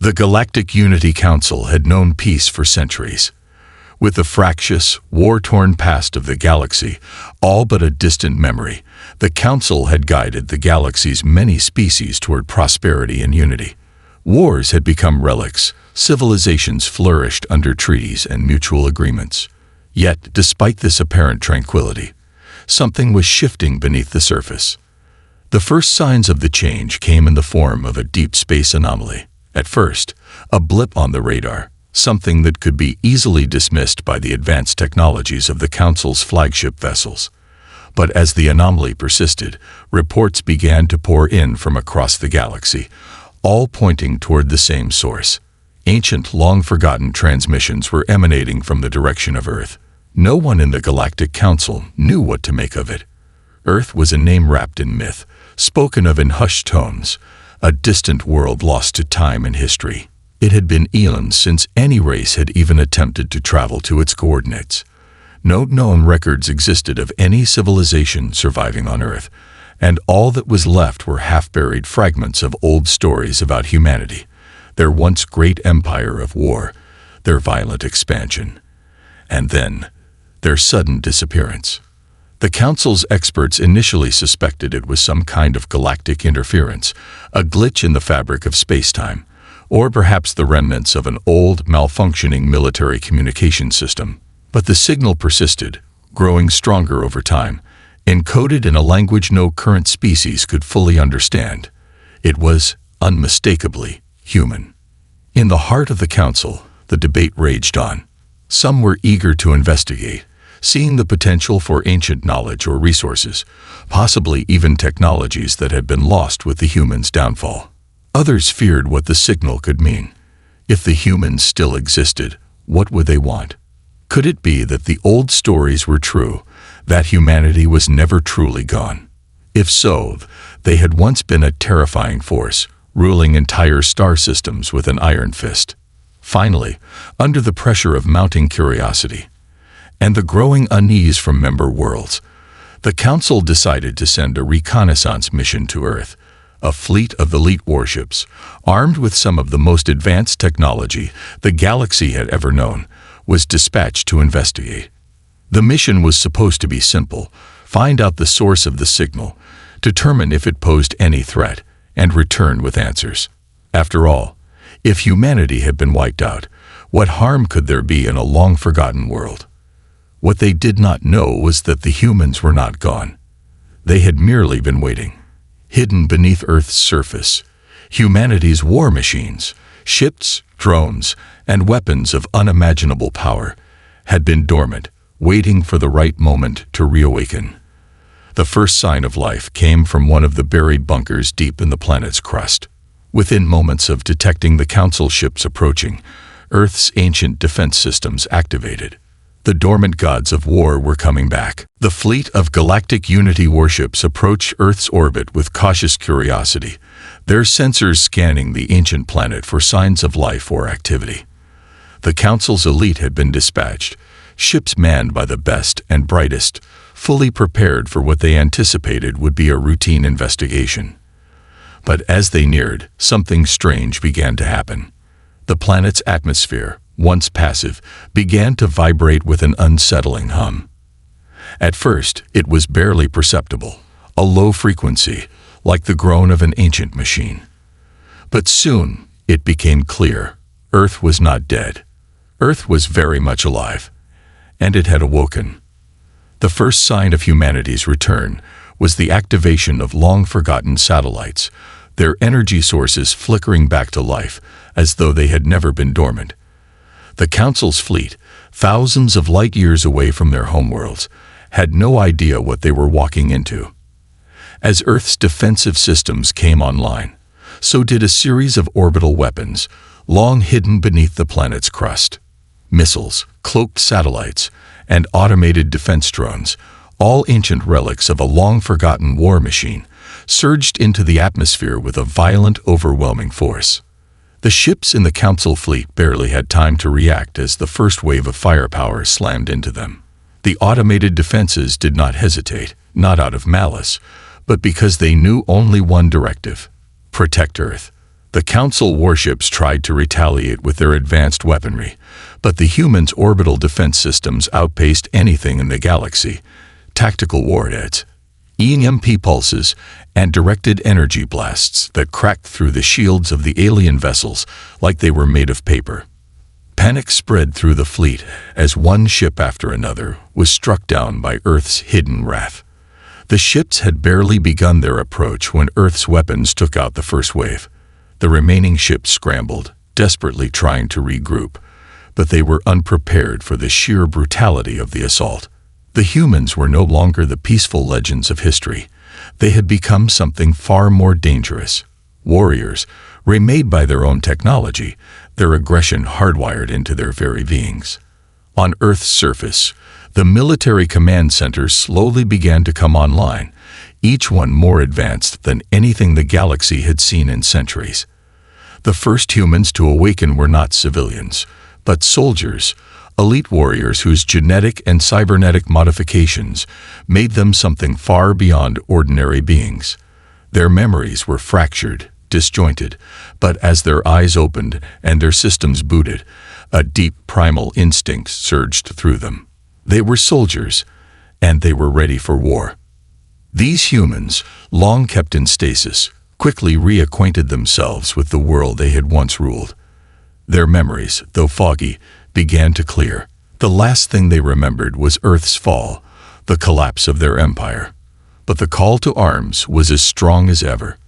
The Galactic Unity Council had known peace for centuries. With the fractious, war-torn past of the galaxy all but a distant memory, the Council had guided the galaxy's many species toward prosperity and unity. Wars had become relics, civilizations flourished under treaties and mutual agreements. Yet, despite this apparent tranquility, something was shifting beneath the surface. The first signs of the change came in the form of a deep space anomaly. At first, a blip on the radar, something that could be easily dismissed by the advanced technologies of the Council's flagship vessels. But as the anomaly persisted, reports began to pour in from across the galaxy, all pointing toward the same source. Ancient, long-forgotten transmissions were emanating from the direction of Earth. No one in the Galactic Council knew what to make of it. Earth was a name wrapped in myth, spoken of in hushed tones, a distant world lost to time and history. It had been eons since any race had even attempted to travel to its coordinates. No known records existed of any civilization surviving on Earth, and all that was left were half-buried fragments of old stories about humanity, their once great empire of war, their violent expansion, and then their sudden disappearance. The Council's experts initially suspected it was some kind of galactic interference, a glitch in the fabric of space-time, or perhaps the remnants of an old, malfunctioning military communication system. But the signal persisted, growing stronger over time, encoded in a language no current species could fully understand. It was, unmistakably, human. In the heart of the Council, the debate raged on. Some were eager to investigate, seeing the potential for ancient knowledge or resources, possibly even technologies that had been lost with the humans' downfall. Others feared what the signal could mean. If the humans still existed, what would they want? Could it be that the old stories were true, that humanity was never truly gone? If so, they had once been a terrifying force, ruling entire star systems with an iron fist. Finally, under the pressure of mounting curiosity, and the growing unease from member worlds, the Council decided to send a reconnaissance mission to Earth. A fleet of elite warships, armed with some of the most advanced technology the galaxy had ever known, was dispatched to investigate. The mission was supposed to be simple: find out the source of the signal, determine if it posed any threat, and return with answers. After all, if humanity had been wiped out, what harm could there be in a long-forgotten world? What they did not know was that the humans were not gone. They had merely been waiting. Hidden beneath Earth's surface, humanity's war machines, ships, drones, and weapons of unimaginable power had been dormant, waiting for the right moment to reawaken. The first sign of life came from one of the buried bunkers deep in the planet's crust. Within moments of detecting the Council ships approaching, Earth's ancient defense systems activated. The dormant gods of war were coming back. The fleet of Galactic Unity warships approached Earth's orbit with cautious curiosity, their sensors scanning the ancient planet for signs of life or activity. The Council's elite had been dispatched, ships manned by the best and brightest, fully prepared for what they anticipated would be a routine investigation. But as they neared, something strange began to happen. The planet's atmosphere, once passive, began to vibrate with an unsettling hum. At first, it was barely perceptible, a low frequency, like the groan of an ancient machine. But soon, it became clear. Earth was not dead. Earth was very much alive, and it had awoken. The first sign of humanity's return was the activation of long-forgotten satellites, their energy sources flickering back to life as though they had never been dormant. The Council's fleet, thousands of light years away from their homeworlds, had no idea what they were walking into. As Earth's defensive systems came online, so did a series of orbital weapons, long hidden beneath the planet's crust. Missiles, cloaked satellites, and automated defense drones, all ancient relics of a long-forgotten war machine, surged into the atmosphere with a violent, overwhelming force. The ships in the Council fleet barely had time to react as the first wave of firepower slammed into them. The automated defenses did not hesitate, not out of malice, but because they knew only one directive: protect Earth. The Council warships tried to retaliate with their advanced weaponry, but the humans' orbital defense systems outpaced anything in the galaxy. Tactical warheads, EMP pulses, and directed energy blasts that cracked through the shields of the alien vessels like they were made of paper. Panic spread through the fleet as one ship after another was struck down by Earth's hidden wrath. The ships had barely begun their approach when Earth's weapons took out the first wave. The remaining ships scrambled, desperately trying to regroup, but they were unprepared for the sheer brutality of the assault. The humans were no longer the peaceful legends of history. They had become something far more dangerous. Warriors, remade by their own technology, their aggression hardwired into their very beings. On Earth's surface, the military command centers slowly began to come online, each one more advanced than anything the galaxy had seen in centuries. The first humans to awaken were not civilians, but soldiers, elite warriors whose genetic and cybernetic modifications made them something far beyond ordinary beings. Their memories were fractured, disjointed, but as their eyes opened and their systems booted, a deep primal instinct surged through them. They were soldiers, and they were ready for war. These humans, long kept in stasis, quickly reacquainted themselves with the world they had once ruled. Their memories, though foggy, began to clear. The last thing they remembered was Earth's fall, the collapse of their empire. But the call to arms was as strong as ever.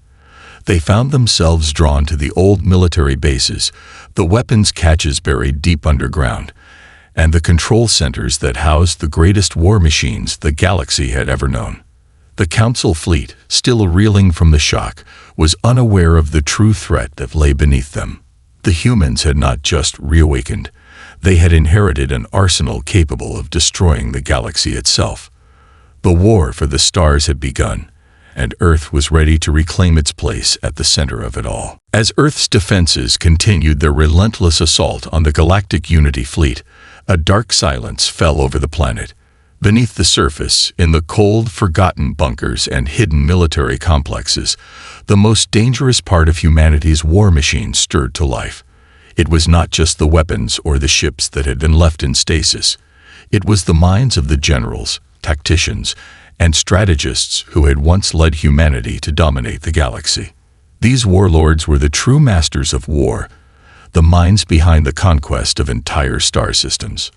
They found themselves drawn to the old military bases, the weapons caches buried deep underground, and the control centers that housed the greatest war machines the galaxy had ever known. The Council fleet, still reeling from the shock, was unaware of the true threat that lay beneath them. The humans had not just reawakened. They had inherited an arsenal capable of destroying the galaxy itself. The war for the stars had begun, and Earth was ready to reclaim its place at the center of it all. As Earth's defenses continued their relentless assault on the Galactic Unity fleet, a dark silence fell over the planet. Beneath the surface, in the cold, forgotten bunkers and hidden military complexes, the most dangerous part of humanity's war machine stirred to life. It was not just the weapons or the ships that had been left in stasis. It was the minds of the generals, tacticians, and strategists who had once led humanity to dominate the galaxy. These warlords were the true masters of war, the minds behind the conquest of entire star systems.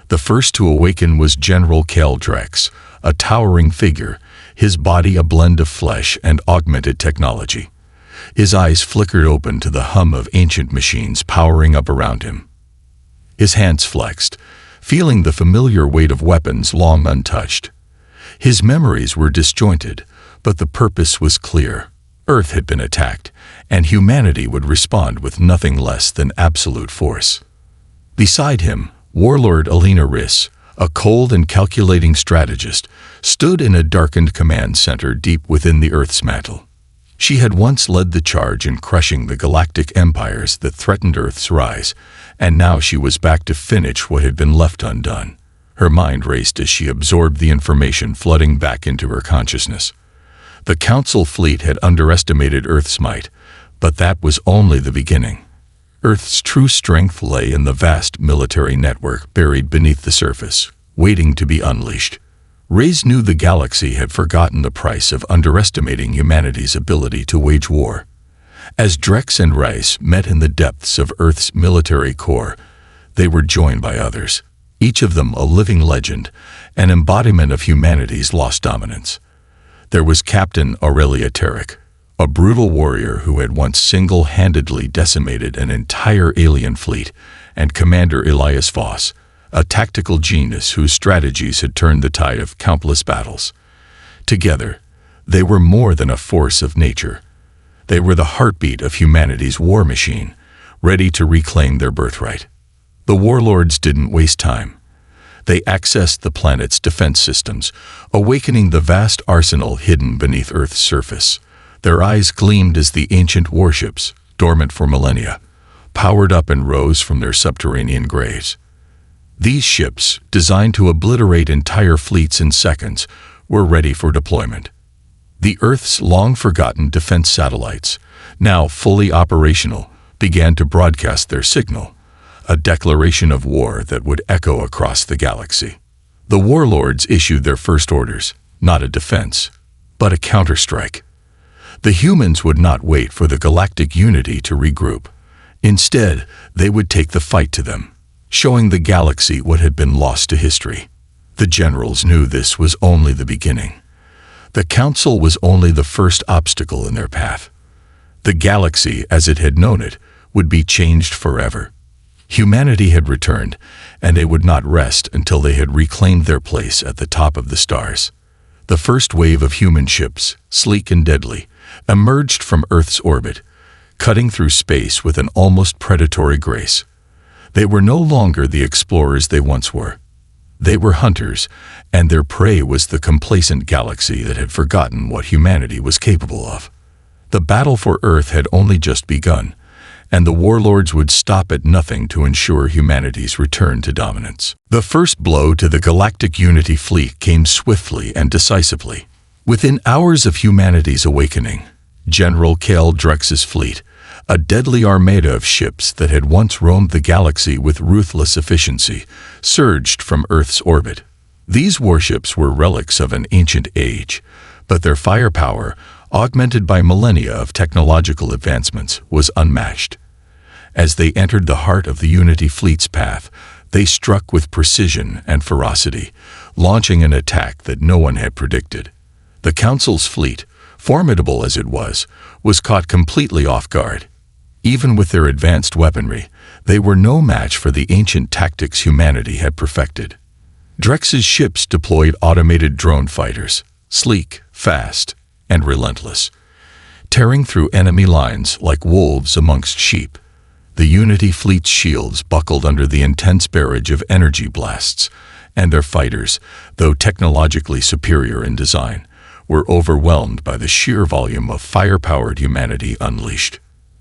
The first to awaken was General Drex, a towering figure, his body a blend of flesh and augmented technology. His eyes flickered open to the hum of ancient machines powering up around him. His hands flexed, feeling the familiar weight of weapons long untouched. His memories were disjointed, but the purpose was clear. Earth had been attacked, and humanity would respond with nothing less than absolute force. Beside him, Warlord Alina Riss, a cold and calculating strategist, stood in a darkened command center deep within the Earth's mantle. She had once led the charge in crushing the galactic empires that threatened Earth's rise, and now she was back to finish what had been left undone. Her mind raced as she absorbed the information flooding back into her consciousness. The Council fleet had underestimated Earth's might, but that was only the beginning. Earth's true strength lay in the vast military network buried beneath the surface, waiting to be unleashed. Reyes knew the galaxy had forgotten the price of underestimating humanity's ability to wage war. As Drex and Rice met in the depths of Earth's military core, they were joined by others, each of them a living legend, an embodiment of humanity's lost dominance. There was Captain Aurelia Tarek, a brutal warrior who had once single-handedly decimated an entire alien fleet, and Commander Elias Voss, a tactical genius whose strategies had turned the tide of countless battles. Together, they were more than a force of nature. They were the heartbeat of humanity's war machine, ready to reclaim their birthright. The warlords didn't waste time. They accessed the planet's defense systems, awakening the vast arsenal hidden beneath Earth's surface. Their eyes gleamed as the ancient warships, dormant for millennia, powered up and rose from their subterranean graves. These ships, designed to obliterate entire fleets in seconds, were ready for deployment. The Earth's long-forgotten defense satellites, now fully operational, began to broadcast their signal, a declaration of war that would echo across the galaxy. The warlords issued their first orders, not a defense, but a counterstrike. The humans would not wait for the galactic unity to regroup. Instead, they would take the fight to them, showing the galaxy what had been lost to history. The generals knew this was only the beginning. The Council was only the first obstacle in their path. The galaxy, as it had known it, would be changed forever. Humanity had returned, and they would not rest until they had reclaimed their place at the top of the stars. The first wave of human ships, sleek and deadly, emerged from Earth's orbit, cutting through space with an almost predatory grace. They were no longer the explorers they once were. They were hunters, and their prey was the complacent galaxy that had forgotten what humanity was capable of. The battle for Earth had only just begun, and the warlords would stop at nothing to ensure humanity's return to dominance. The first blow to the Galactic Unity fleet came swiftly and decisively. Within hours of humanity's awakening, General Kale Drex's fleet, a deadly armada of ships that had once roamed the galaxy with ruthless efficiency, surged from Earth's orbit. These warships were relics of an ancient age, but their firepower, augmented by millennia of technological advancements, was unmatched. As they entered the heart of the Unity fleet's path, they struck with precision and ferocity, launching an attack that no one had predicted. The Council's fleet, formidable as it was caught completely off guard. Even with their advanced weaponry, they were no match for the ancient tactics humanity had perfected. Drex's ships deployed automated drone fighters, sleek, fast, and relentless, tearing through enemy lines like wolves amongst sheep. The Unity fleet's shields buckled under the intense barrage of energy blasts, and their fighters, though technologically superior in design, were overwhelmed by the sheer volume of fire-powered humanity unleashed.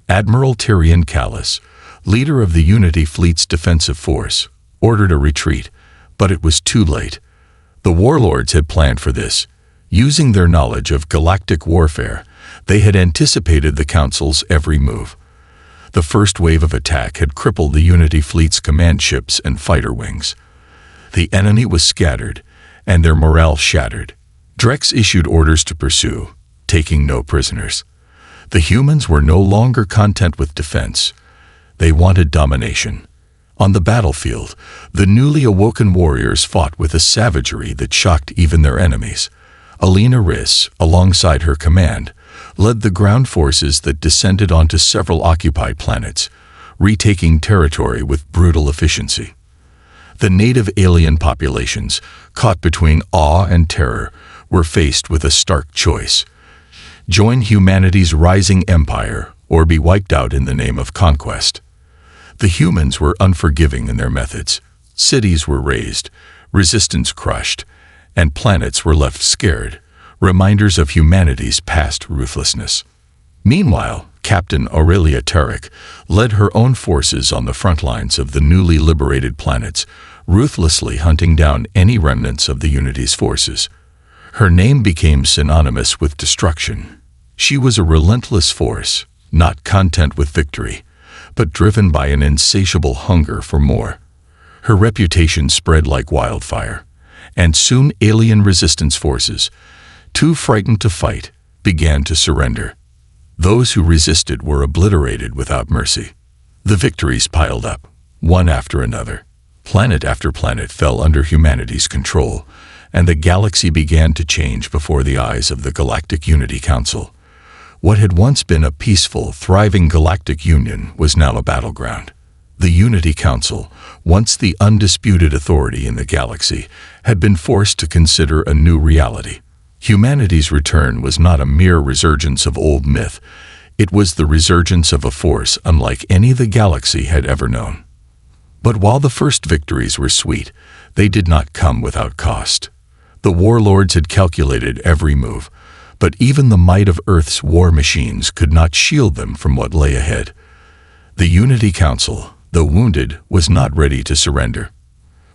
Admiral Tyrion Callis, leader of the Unity fleet's defensive force, ordered a retreat, but it was too late. The warlords had planned for this. Using their knowledge of galactic warfare, they had anticipated the Council's every move. The first wave of attack had crippled the Unity fleet's command ships and fighter wings. The enemy was scattered, and their morale shattered. Drex issued orders to pursue, taking no prisoners. The humans were no longer content with defense. They wanted domination. On the battlefield, the newly awoken warriors fought with a savagery that shocked even their enemies. Alina Riss, alongside her command, led the ground forces that descended onto several occupied planets, retaking territory with brutal efficiency. The native alien populations, caught between awe and terror, were faced with a stark choice: join humanity's rising empire or be wiped out in the name of conquest. The humans were unforgiving in their methods. Cities were razed, resistance crushed, and planets were left scared, reminders of humanity's past ruthlessness. Meanwhile, Captain Aurelia Tarek led her own forces on the front lines of the newly liberated planets, ruthlessly hunting down any remnants of the Unity's forces. Her name became synonymous with destruction. She was a relentless force, not content with victory, but driven by an insatiable hunger for more. Her reputation spread like wildfire, and soon alien resistance forces, too frightened to fight, began to surrender. Those who resisted were obliterated without mercy. The victories piled up, one after another. Planet after planet fell under humanity's control, and the galaxy began to change before the eyes of the Galactic Unity Council. What had once been a peaceful, thriving galactic union was now a battleground. The Unity Council, once the undisputed authority in the galaxy, had been forced to consider a new reality. Humanity's return was not a mere resurgence of old myth. It was the resurgence of a force unlike any the galaxy had ever known. But while the first victories were sweet, they did not come without cost. The warlords had calculated every move, but even the might of Earth's war machines could not shield them from what lay ahead. The Unity Council, though wounded, was not ready to surrender.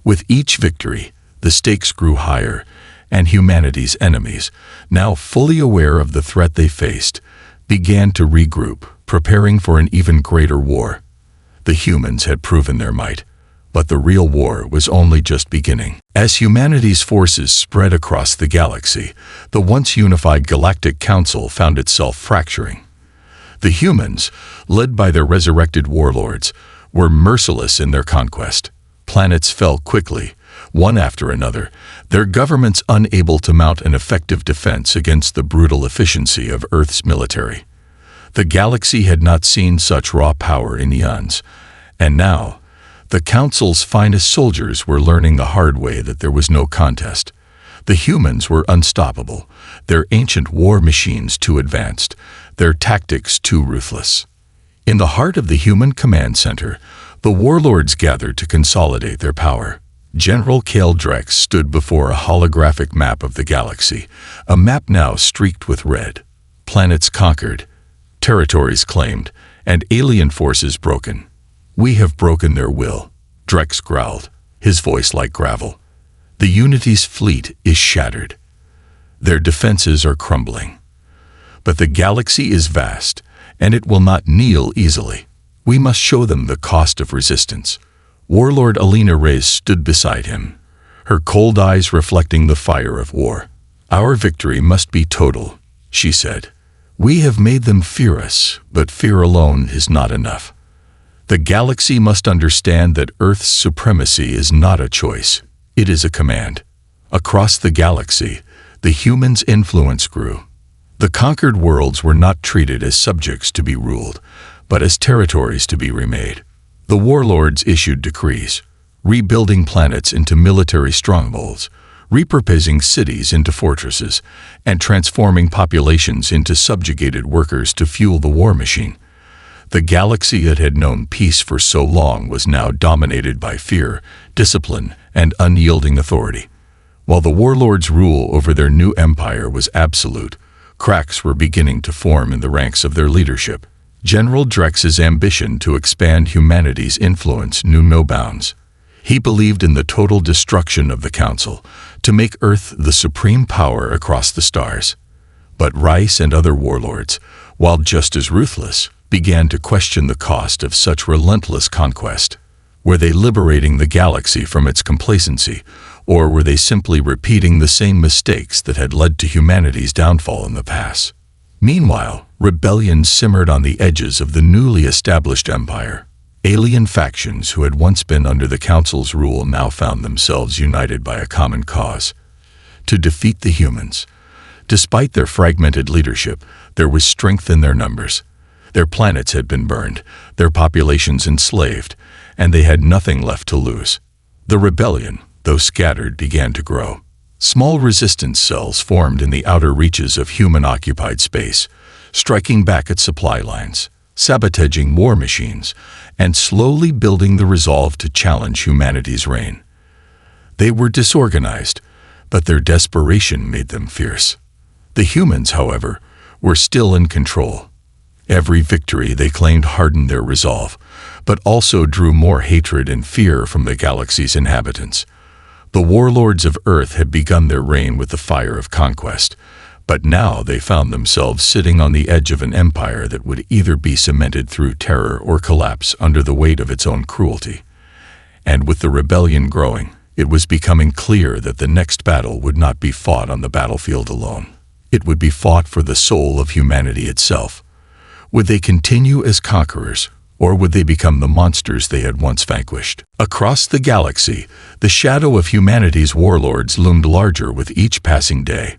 With each victory, the stakes grew higher, and humanity's enemies, now fully aware of the threat they faced, began to regroup, preparing for an even greater war. The humans had proven their might, but the real war was only just beginning. As humanity's forces spread across the galaxy, the once unified Galactic Council found itself fracturing. The humans, led by their resurrected warlords, were merciless in their conquest. Planets fell quickly, one after another, their governments unable to mount an effective defense against the brutal efficiency of Earth's military. The galaxy had not seen such raw power in eons, and now, the Council's finest soldiers were learning the hard way that there was no contest. The humans were unstoppable, their ancient war machines too advanced, their tactics too ruthless. In the heart of the human command center, the warlords gathered to consolidate their power. General Kale Drex stood before a holographic map of the galaxy, a map now streaked with red. Planets conquered, territories claimed, and alien forces broken. "We have broken their will," Drex growled, his voice like gravel. "The Unity's fleet is shattered. Their defenses are crumbling. But the galaxy is vast, and it will not kneel easily. We must show them the cost of resistance." Warlord Alina Reyes stood beside him, her cold eyes reflecting the fire of war. "Our victory must be total," she said. "We have made them fear us, but fear alone is not enough. The galaxy must understand that Earth's supremacy is not a choice, it is a command." Across the galaxy, the humans' influence grew. The conquered worlds were not treated as subjects to be ruled, but as territories to be remade. The warlords issued decrees, rebuilding planets into military strongholds, repurposing cities into fortresses, and transforming populations into subjugated workers to fuel the war machine. The galaxy that had known peace for so long was now dominated by fear, discipline, and unyielding authority. While the warlords' rule over their new empire was absolute, cracks were beginning to form in the ranks of their leadership. General Drex's ambition to expand humanity's influence knew no bounds. He believed in the total destruction of the Council, to make Earth the supreme power across the stars. But Rice and other warlords, while just as ruthless, began to question the cost of such relentless conquest. Were they liberating the galaxy from its complacency, or were they simply repeating the same mistakes that had led to humanity's downfall in the past? Meanwhile, rebellion simmered on the edges of the newly established empire. Alien factions who had once been under the Council's rule now found themselves united by a common cause: to defeat the humans. Despite their fragmented leadership, there was strength in their numbers. Their planets had been burned, their populations enslaved, and they had nothing left to lose. The rebellion, though scattered, began to grow. Small resistance cells formed in the outer reaches of human-occupied space, striking back at supply lines, sabotaging war machines, and slowly building the resolve to challenge humanity's reign. They were disorganized, but their desperation made them fierce. The humans, however, were still in control. Every victory they claimed hardened their resolve, but also drew more hatred and fear from the galaxy's inhabitants. The warlords of Earth had begun their reign with the fire of conquest, but now they found themselves sitting on the edge of an empire that would either be cemented through terror or collapse under the weight of its own cruelty. And with the rebellion growing, it was becoming clear that the next battle would not be fought on the battlefield alone. It would be fought for the soul of humanity itself. Would they continue as conquerors, or would they become the monsters they had once vanquished? Across the galaxy, the shadow of humanity's warlords loomed larger with each passing day.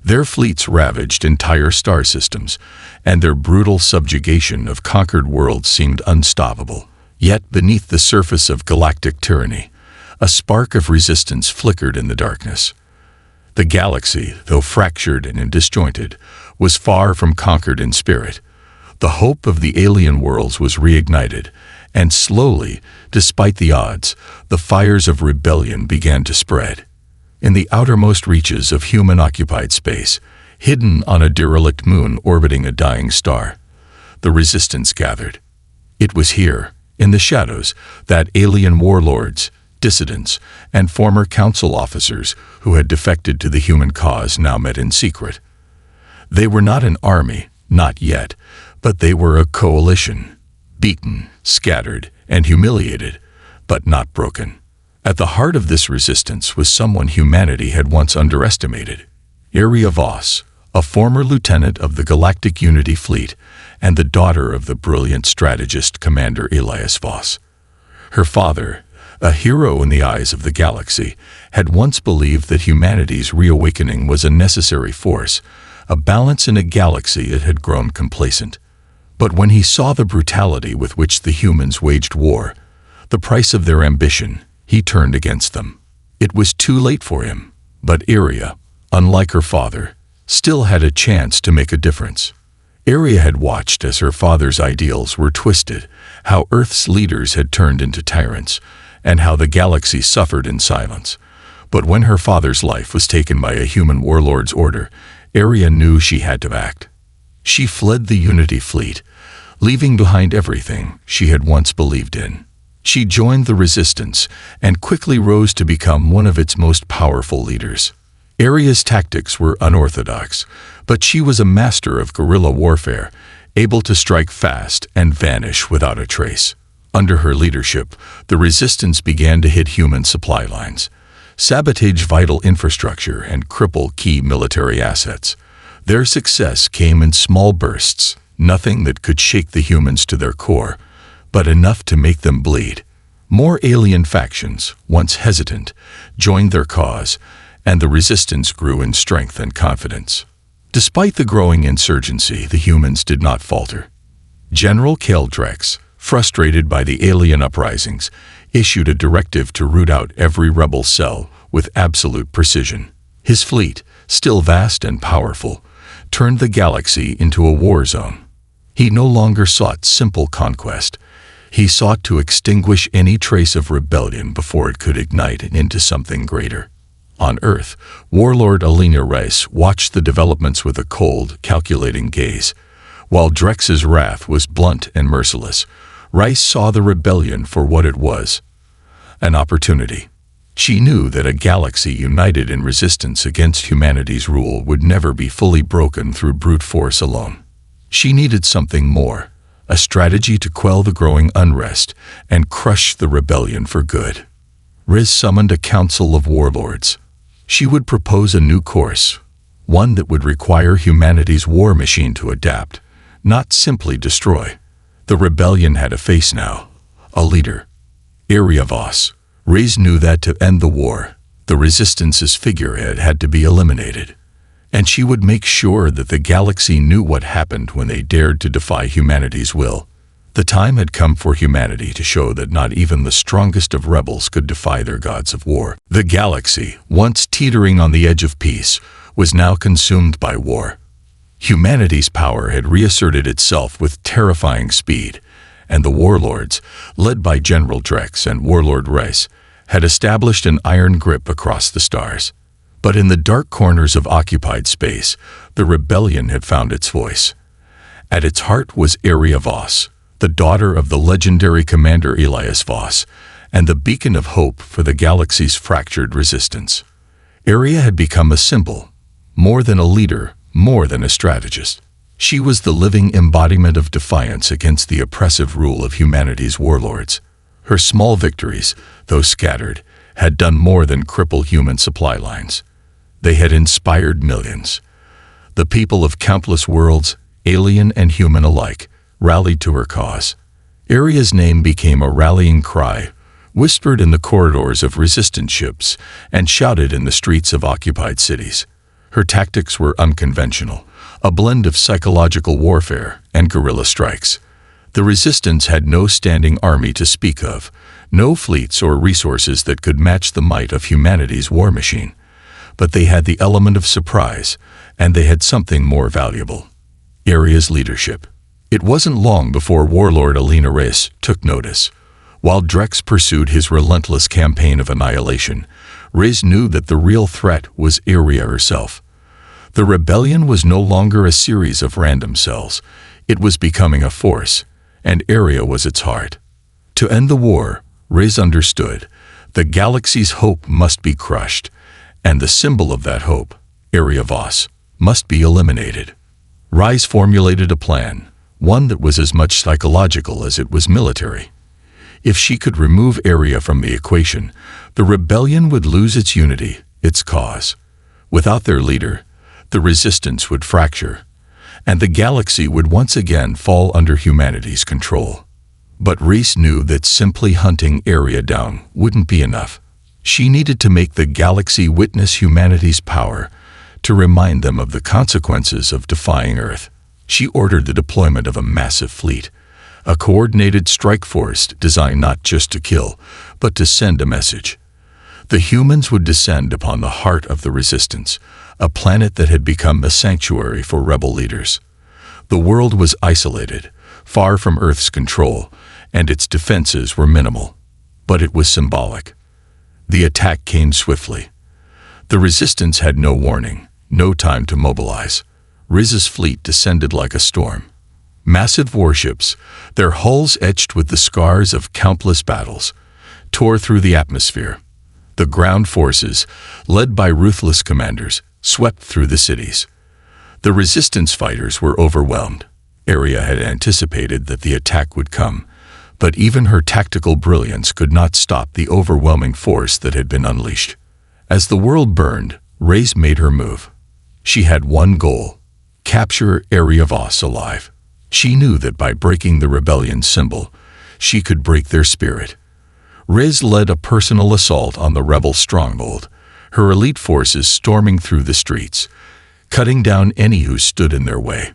Their fleets ravaged entire star systems, and their brutal subjugation of conquered worlds seemed unstoppable. Yet beneath the surface of galactic tyranny, a spark of resistance flickered in the darkness. The galaxy, though fractured and disjointed, was far from conquered in spirit. The hope of the alien worlds was reignited, and slowly, despite the odds, the fires of rebellion began to spread. In the outermost reaches of human-occupied space, hidden on a derelict moon orbiting a dying star, the resistance gathered. It was here, in the shadows, that alien warlords, dissidents, and former council officers who had defected to the human cause now met in secret. They were not an army, Not yet, but they were a coalition. Beaten, scattered, and humiliated, but not broken. At the heart of this resistance was someone humanity had once underestimated. Aria Voss, a former lieutenant of the Galactic Unity Fleet and the daughter of the brilliant strategist Commander Elias Voss. Her father, a hero in the eyes of the galaxy, had once believed that humanity's reawakening was a necessary force, a balance in a galaxy that had grown complacent. But when he saw the brutality with which the humans waged war, the price of their ambition, he turned against them. It was too late for him, but Aria, unlike her father, still had a chance to make a difference. Aria had watched as her father's ideals were twisted, how Earth's leaders had turned into tyrants, and how the galaxy suffered in silence. But when her father's life was taken by a human warlord's order, Aria knew she had to act. She fled the Unity Fleet, leaving behind everything she had once believed in. She joined the resistance and quickly rose to become one of its most powerful leaders. Aria's tactics were unorthodox, but she was a master of guerrilla warfare, able to strike fast and vanish without a trace. Under her leadership, the resistance began to hit human supply lines, sabotage vital infrastructure, and cripple key military assets. Their success came in small bursts, nothing that could shake the humans to their core, but enough to make them bleed. More alien factions, once hesitant, joined their cause, and the resistance grew in strength and confidence. Despite the growing insurgency, the humans did not falter. General Drex, frustrated by the alien uprisings, issued a directive to root out every rebel cell with absolute precision. His fleet, still vast and powerful, turned the galaxy into a war zone. He no longer sought simple conquest. He sought to extinguish any trace of rebellion before it could ignite into something greater. On Earth, Warlord Alina Rice watched the developments with a cold, calculating gaze. While Drex's wrath was blunt and merciless, Rice saw the rebellion for what it was: an opportunity. She knew that a galaxy united in resistance against humanity's rule would never be fully broken through brute force alone. She needed something more, a strategy to quell the growing unrest and crush the rebellion for good. Riz summoned a council of warlords. She would propose a new course, one that would require humanity's war machine to adapt, not simply destroy. The rebellion had a face now, a leader. Aria Voss. Riz knew that to end the war, the resistance's figurehead had to be eliminated, and she would make sure that the galaxy knew what happened when they dared to defy humanity's will. The time had come for humanity to show that not even the strongest of rebels could defy their gods of war. The galaxy, once teetering on the edge of peace, was now consumed by war. Humanity's power had reasserted itself with terrifying speed, and the warlords, led by General Drex and Warlord Rice, had established an iron grip across the stars. But in the dark corners of occupied space, the rebellion had found its voice. At its heart was Aria Voss, the daughter of the legendary Commander Elias Voss, and the beacon of hope for the galaxy's fractured resistance. Aria had become a symbol, more than a leader, more than a strategist. She was the living embodiment of defiance against the oppressive rule of humanity's warlords. Her small victories, though scattered, had done more than cripple human supply lines. They had inspired millions. The people of countless worlds, alien and human alike, rallied to her cause. Aria's name became a rallying cry, whispered in the corridors of resistance ships and shouted in the streets of occupied cities. Her tactics were unconventional, a blend of psychological warfare and guerrilla strikes. The resistance had no standing army to speak of, no fleets or resources that could match the might of humanity's war machine. But they had the element of surprise, and they had something more valuable: Aria's leadership. It wasn't long before Warlord Alina Rice took notice. While Drex pursued his relentless campaign of annihilation, Riz knew that the real threat was Aria herself. The rebellion was no longer a series of random cells. It was becoming a force, and Aria was its heart. To end the war, Riz understood, the galaxy's hope must be crushed, and the symbol of that hope, Aria Voss, must be eliminated. Rise formulated a plan, one that was as much psychological as it was military. If she could remove Area from the equation, the rebellion would lose its unity, its cause. Without their leader, the resistance would fracture, and the galaxy would once again fall under humanity's control. But Reese knew that simply hunting Area down wouldn't be enough. She needed to make the galaxy witness humanity's power, to remind them of the consequences of defying Earth. She ordered the deployment of a massive fleet, a coordinated strike force designed not just to kill, but to send a message. The humans would descend upon the heart of the resistance, a planet that had become a sanctuary for rebel leaders. The world was isolated, far from Earth's control, and its defenses were minimal. But it was symbolic. The attack came swiftly. The resistance had no warning, no time to mobilize. Riz's fleet descended like a storm. Massive warships, their hulls etched with the scars of countless battles, tore through the atmosphere. The ground forces, led by ruthless commanders, swept through the cities. The resistance fighters were overwhelmed. Area had anticipated that the attack would come, but even her tactical brilliance could not stop the overwhelming force that had been unleashed. As the world burned, Reyes made her move. She had one goal: capture Area Voss alive. She knew that by breaking the rebellion's symbol, she could break their spirit. Reyes led a personal assault on the rebel stronghold, her elite forces storming through the streets, cutting down any who stood in their way.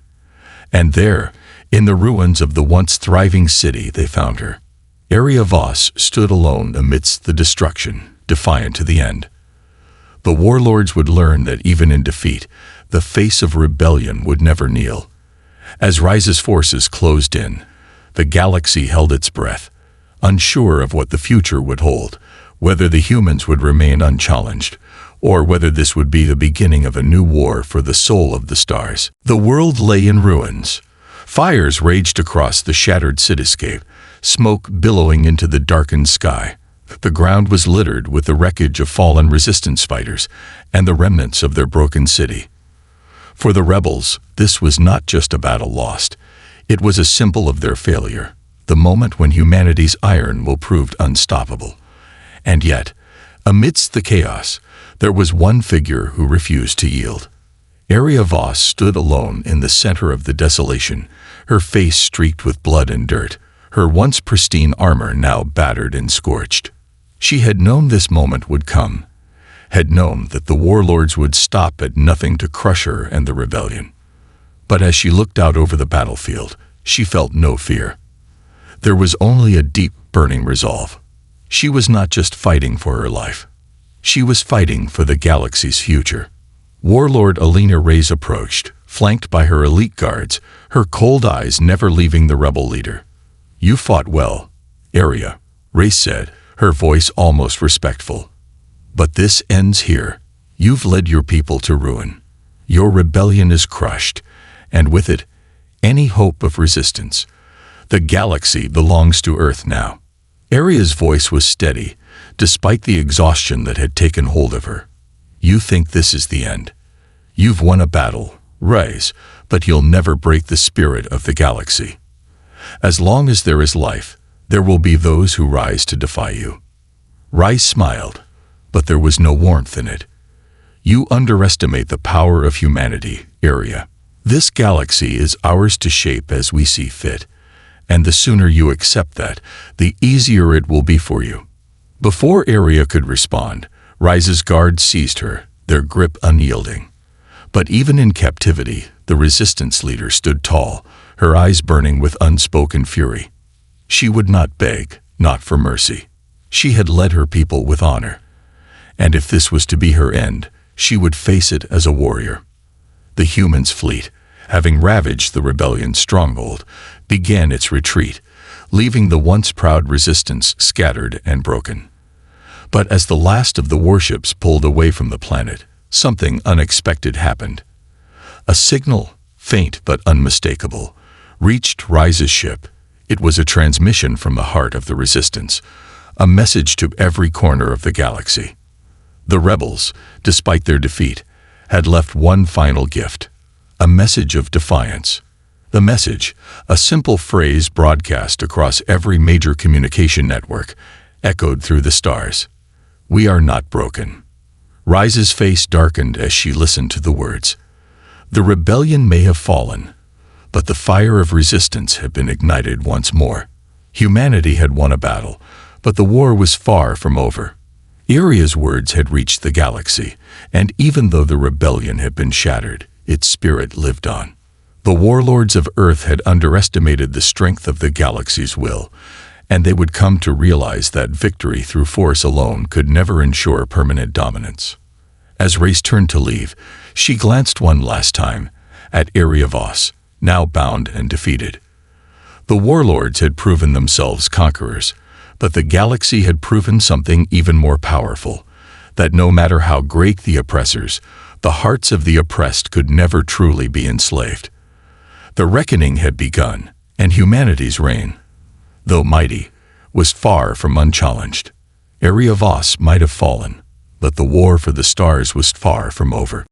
And there, in the ruins of the once thriving city, they found her. Area Voss stood alone amidst the destruction, defiant to the end. The warlords would learn that even in defeat, the face of rebellion would never kneel. As Rise's forces closed in, the galaxy held its breath, unsure of what the future would hold, whether the humans would remain unchallenged, or whether this would be the beginning of a new war for the soul of the stars. The world lay in ruins. Fires raged across the shattered cityscape, smoke billowing into the darkened sky. The ground was littered with the wreckage of fallen resistance fighters and the remnants of their broken city. For the rebels, this was not just a battle lost. It was a symbol of their failure, the moment when humanity's iron will prove unstoppable. And yet, amidst the chaos, there was one figure who refused to yield. Area Voss stood alone in the center of the desolation, her face streaked with blood and dirt, her once pristine armor now battered and scorched. She had known this moment would come, had known that the warlords would stop at nothing to crush her and the rebellion. But as she looked out over the battlefield, she felt no fear. There was only a deep, burning resolve. She was not just fighting for her life. She was fighting for the galaxy's future. Warlord Alina Reyes approached, flanked by her elite guards, her cold eyes never leaving the rebel leader. "You fought well, Area," Reyes said, her voice almost respectful. "But this ends here. You've led your people to ruin. Your rebellion is crushed, and with it, any hope of resistance. The galaxy belongs to Earth now." Area's voice was steady, despite the exhaustion that had taken hold of her. "You think this is the end. You've won a battle, Reyes, but you'll never break the spirit of the galaxy. As long as there is life, there will be those who rise to defy you." Reyes smiled, but there was no warmth in it. "You underestimate the power of humanity, Area. This galaxy is ours to shape as we see fit, and the sooner you accept that, the easier it will be for you." Before Area could respond, Reyes's guards seized her, their grip unyielding. But even in captivity, the resistance leader stood tall, her eyes burning with unspoken fury. She would not beg, not for mercy. She had led her people with honor. And if this was to be her end, she would face it as a warrior. The humans' fleet, having ravaged the rebellion's stronghold, began its retreat, leaving the once proud resistance scattered and broken. But as the last of the warships pulled away from the planet, something unexpected happened. A signal, faint but unmistakable, reached Reyes's ship. It was a transmission from the heart of the resistance, a message to every corner of the galaxy. The rebels, despite their defeat, had left one final gift: a message of defiance. The message, a simple phrase broadcast across every major communication network, echoed through the stars. "We are not broken." Rise's face darkened as she listened to the words. The rebellion may have fallen, but the fire of resistance had been ignited once more. Humanity had won a battle, but the war was far from over. Iria's words had reached the galaxy, and even though the rebellion had been shattered, its spirit lived on. The warlords of Earth had underestimated the strength of the galaxy's will, and they would come to realize that victory through force alone could never ensure permanent dominance. As Race turned to leave, she glanced one last time at Iria Voss, now bound and defeated. The warlords had proven themselves conquerors, but the galaxy had proven something even more powerful, that no matter how great the oppressors, the hearts of the oppressed could never truly be enslaved. The reckoning had begun, and humanity's reign, though mighty, was far from unchallenged. Iria Voss might have fallen, but the war for the stars was far from over.